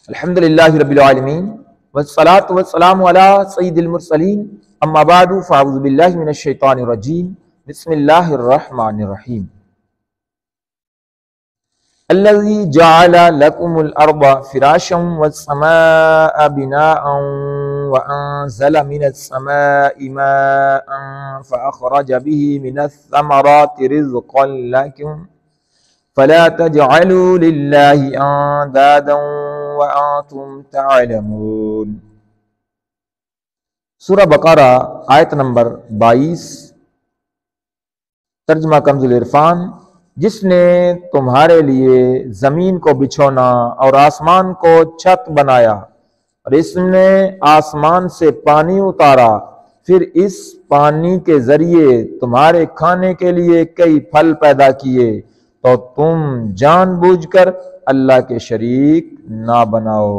الحمدللہ رب العالمین والصلاة والسلام علی سید المرسلین اما بعد فاعوذ باللہ من الشیطان الرجیم بسم اللہ الرحمن الرحیم الذی جعل لکم الارض فراشا والسماء بناء وانزل من السماء ماء فاخرج به من الثمرات رزقا لکم فلا تجعلوا للہ اندادا وانتم تعلمون۔ سورہ بقرہ آیت نمبر 22۔ ترجمہ کنز العرفان۔ جس نے تمہارے لیے زمین کو بچھونا اور آسمان کو چھت بنایا اور اس نے آسمان سے پانی اتارا، پھر اس پانی کے ذریعے تمہارے کھانے کے لیے کئی پھل پیدا کیے، تو تم جان بوجھ کر اللہ کے شریک نہ بناؤ۔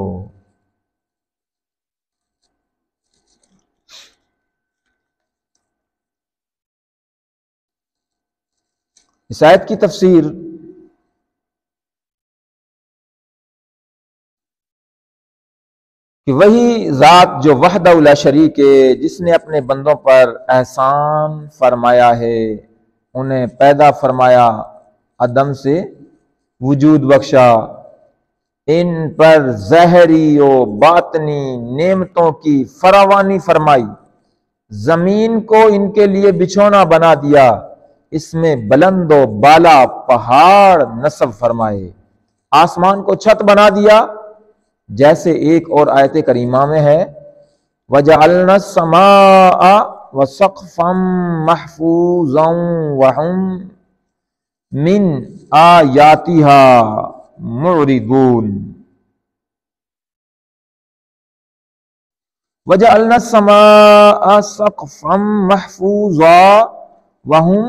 اس آیت کی تفسیر کہ وہی ذات جو وحدہ لا شریک ہے، جس نے اپنے بندوں پر احسان فرمایا ہے، انہیں پیدا فرمایا، عدم سے وجود بخشا، ان پر ظاہری و باطنی نعمتوں کی فراوانی فرمائی، زمین کو ان کے لیے بچھونا بنا دیا، اس میں بلند و بالا پہاڑ نصب فرمائے، آسمان کو چھت بنا دیا، جیسے ایک اور آیت کریمہ میں ہے وَجَعَلْنَا السَّمَاءَ وَسَقْفًا مَحْفُوظًا وَهُمْ من آیاتها معرضون۔ وجعلنا السماء سقفا محفوظا وهم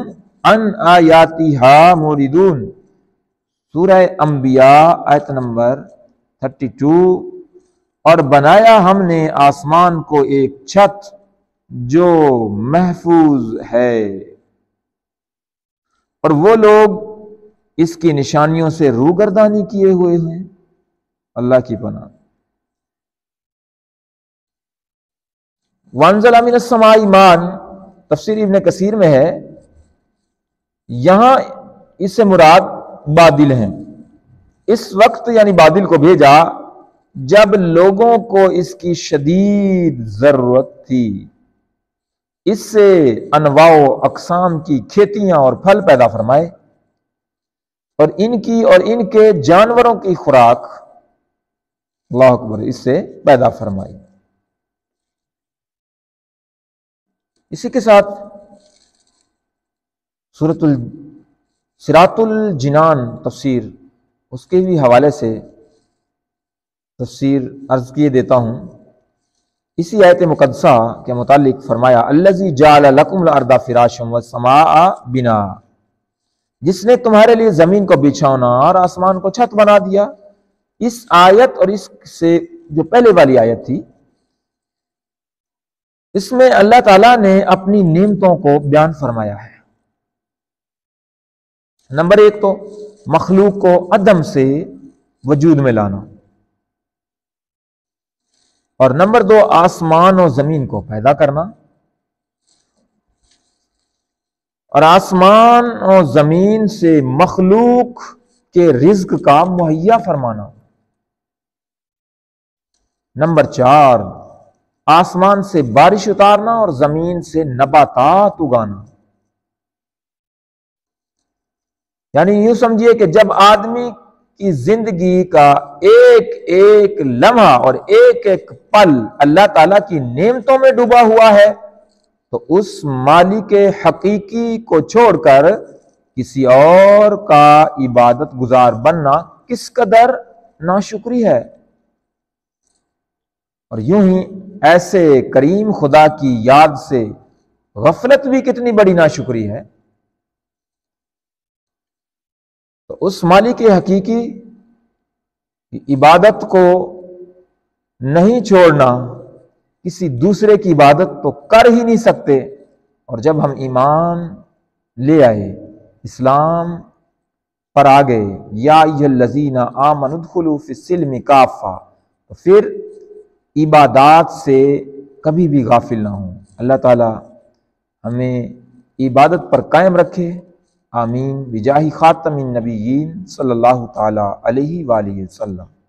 عن آیاتها معرضون۔ سورہ انبیاء آیت نمبر 32۔ اور بنایا ہم نے آسمان کو ایک چھت جو محفوظ ہے، اور وہ لوگ اس کی نشانیوں سے روگردانی کیے ہوئے ہیں۔ اللہ کی پناہ۔ وانزل من السماء ماء، تفسیر ابن کثیر میں ہے، یہاں اس سے مراد بادل ہیں۔ اس وقت یعنی بادل کو بھیجا جب لوگوں کو اس کی شدید ضرورت تھی، اس سے انواع و اقسام کی کھیتیاں اور پھل پیدا فرمائے، اور ان کی اور ان کے جانوروں کی خوراک، اللہ اکبر، اس سے پیدا فرمائی۔ اسی کے ساتھ سورۃ صراط الجنان تفسیر، اس کے بھی حوالے سے تفسیر عرض کیے دیتا ہوں۔ اسی آیت مقدسہ کے متعلق فرمایا الذی جعل لکم الارض فراشا والسماء بناء، جس نے تمہارے لیے زمین کو بچھونا اور آسمان کو چھت بنا دیا۔ اس آیت اور اس سے جو پہلے والی آیت تھی، اس میں اللہ تعالیٰ نے اپنی نعمتوں کو بیان فرمایا ہے۔ نمبر ایک تو مخلوق کو عدم سے وجود میں لانا، اور نمبر دو آسمان و زمین کو پیدا کرنا، اور آسمان اور زمین سے مخلوق کے رزق کا مہیا فرمانا۔ نمبر چار آسمان سے بارش اتارنا اور زمین سے نباتات اگانا۔ یعنی یوں سمجھیے کہ جب آدمی کی زندگی کا ایک ایک لمحہ اور ایک ایک پل اللہ تعالیٰ کی نعمتوں میں ڈوبا ہوا ہے، تو اس مالک حقیقی کو چھوڑ کر کسی اور کا عبادت گزار بننا کس قدر ناشکری ہے۔ اور یوں ہی ایسے کریم خدا کی یاد سے غفلت بھی کتنی بڑی ناشکری ہے۔ تو اس مالک حقیقی کی عبادت کو نہیں چھوڑنا، کسی دوسرے کی عبادت تو کر ہی نہیں سکتے۔ اور جب ہم ایمان لے آئے، اسلام پر آ گئے، یا ایھا الذین آمنوا ادخلوا فی السلم کافہ، پھر عبادات سے کبھی بھی غافل نہ ہوں۔ اللہ تعالی ہمیں عبادت پر قائم رکھے، آمین، بجاہ خاتم النبیین صلی اللہ تعالی علیہ وآلہ وسلم۔